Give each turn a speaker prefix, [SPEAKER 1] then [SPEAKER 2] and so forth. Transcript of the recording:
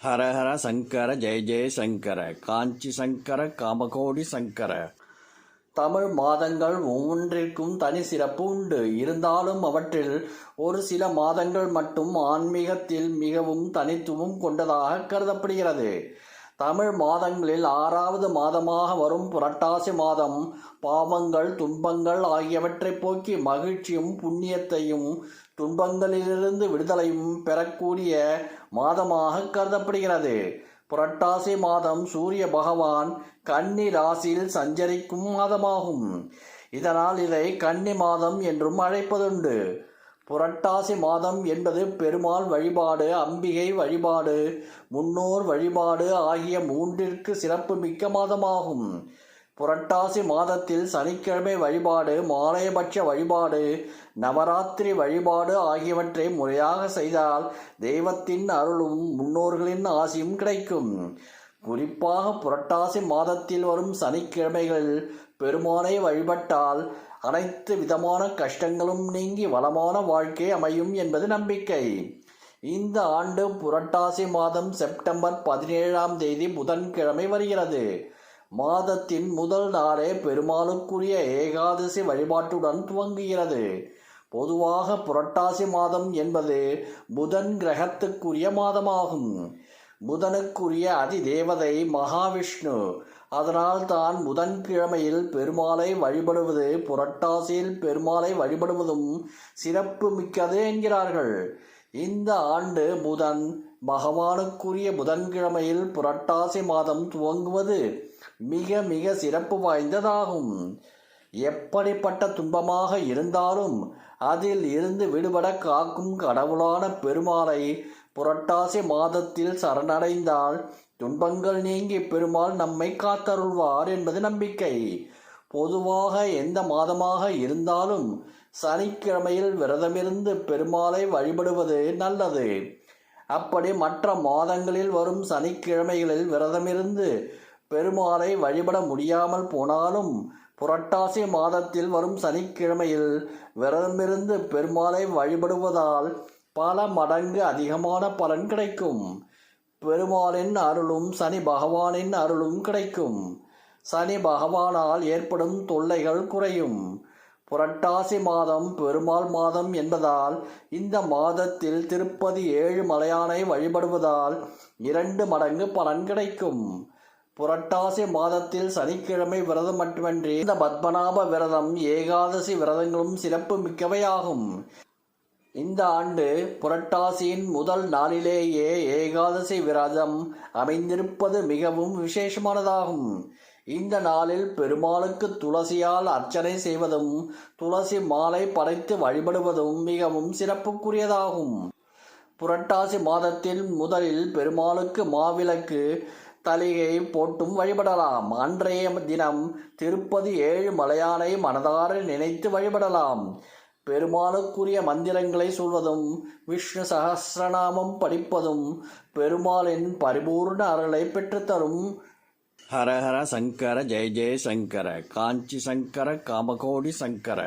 [SPEAKER 1] ஹரஹர சங்கர ஜெய ஜெய சங்கர காஞ்சி சங்கர காமகோடி சங்கர. தமிழ் மாதங்கள் ஒவ்வொன்றிற்கும் தனி சிறப்பு உண்டு. இருந்தாலும் அவற்றில் ஒரு சில மாதங்கள் மட்டும் ஆன்மீகத்தில் மிகவும் தனித்துவம் கொண்டதாக கருதப்படுகிறது. தமிழ் மாதங்களில் 6வது மாதமாக வரும் புரட்டாசி மாதம் பாவங்கள் துன்பங்கள் ஆகியவற்றை போக்கி மகிழ்ச்சியும் புண்ணியத்தையும் துன்பங்களிலிருந்து விடுதலையும் பெறக்கூடிய மாதமாக கருதப்படுகிறது. புரட்டாசி மாதம் சூரிய பகவான் கன்னி ராசியில் சஞ்சரிக்கும் மாதமாகும். இதனால் இதை கன்னி மாதம் என்றும் அழைப்பதுண்டு. புரட்டாசி மாதம் என்பது பெருமாள் வழிபாடு, அம்பிகை வழிபாடு, முன்னோர் வழிபாடு ஆகிய மூன்றிற்கு சிறப்பு மிக்க மாதமாகும். புரட்டாசி மாதத்தில் சனிக்கிழமை வழிபாடு, மாலையபட்ச வழிபாடு, நவராத்திரி வழிபாடு ஆகியவற்றை முறையாக செய்தால் தெய்வத்தின் அருளும் முன்னோர்களின் ஆசியும் கிடைக்கும். குறிப்பாக புரட்டாசி மாதத்தில் வரும் சனிக்கிழமைகள் பெருமானை வழிபட்டால் அனைத்து விதமான கஷ்டங்களும் நீங்கி வளமான வாழ்க்கை அமையும் என்பது நம்பிக்கை. இந்த ஆண்டு புரட்டாசி மாதம் செப்டம்பர் 17ஆம் தேதி புதன்கிழமை வருகிறது. மாதத்தின் முதல் நாளே பெருமாளுக்குரிய ஏகாதசி வழிபாட்டுடன் துவங்குகிறது. பொதுவாக புரட்டாசி மாதம் என்பது புதன் கிரகத்துக்குரிய மாதமாகும். புதனுக்குரிய அதிதேவதை மகாவிஷ்ணு. அதனால் தான் புதன்கிழமையில் பெருமாளை வழிபடுவது, புரட்டாசியில் பெருமாளை வழிபடுவதும் சிறப்பு மிக்கது என்கிறார்கள். இந்த ஆண்டு புதன் பகவானுக்குரிய புதன்கிழமையில் புரட்டாசி மாதம் துவங்குவது மிக மிக சிறப்பு வாய்ந்ததாகும். எப்படிப்பட்ட துன்பமாக இருந்தாலும் அதில் இருந்து விடுபட காக்கும் கடவுளான பெருமாளை புரட்டாசி மாதத்தில் சரணடைந்தால் துன்பங்கள் நீங்கி பெருமாள் நம்மை காத்தருள்வார் என்பது நம்பிக்கை. பொதுவாக எந்த மாதமாக இருந்தாலும் சனிக்கிழமையில் விரதமிருந்து பெருமாளை வழிபடுவது நல்லது. அப்படி மற்ற மாதங்களில் வரும் சனிக்கிழமைகளில் விரதமிருந்து பெருமாளை வழிபட முடியாமல் போனாலும் புரட்டாசி மாதத்தில் வரும் சனிக்கிழமையில் விரதமிருந்து பெருமாளை வழிபடுவதால் பல மடங்கு அதிகமான பலன் கிடைக்கும். பெருமாளின் அருளும் சனி பகவானின் அருளும் கிடைக்கும். சனி பகவானால் ஏற்படும் தொல்லைகள் குறையும். புரட்டாசி மாதம் பெருமாள் மாதம் என்பதால் இந்த மாதத்தில் திருப்பதி ஏழுமலையானை வழிபடுவதால் 2 மடங்கு பலன் கிடைக்கும். புரட்டாசி மாதத்தில் சனிக்கிழமை விரதம் மட்டுமன்றி இந்த பத்மநாப விரதம், ஏகாதசி விரதங்களும் சிறப்பு மிக்கவையாகும். இந்த ஆண்டு புரட்டாசியின் முதல் நாளிலேயே ஏகாதசி விரதம் அமைந்திருப்பது மிகவும் விசேஷமானதாகும். இந்த நாளில் பெருமாளுக்கு துளசியால் அர்ச்சனை செய்வதும் துளசி மாலை படைத்து வழிபடுவதும் மிகவும் சிறப்புக்குரியதாகும். புரட்டாசி மாதத்தில் முதலில் பெருமாளுக்கு மாவிளக்கு தளிகை போட்டும் வழிபடலாம். அன்றைய தினம் திருப்பதி ஏழுமலையானை மனதார நினைத்து வழிபடலாம். பெருமாளுக்குரிய மந்திரங்களை சொல்வதும் விஷ்ணு சகஸ்ரநாமம் படிப்பதும் பெருமாளின் பரிபூர்ண அருளை பெற்றுத்தரும். ஹரஹர சங்கர ஜெய ஜெய சங்கர காஞ்சி சங்கர காமகோடி சங்கர.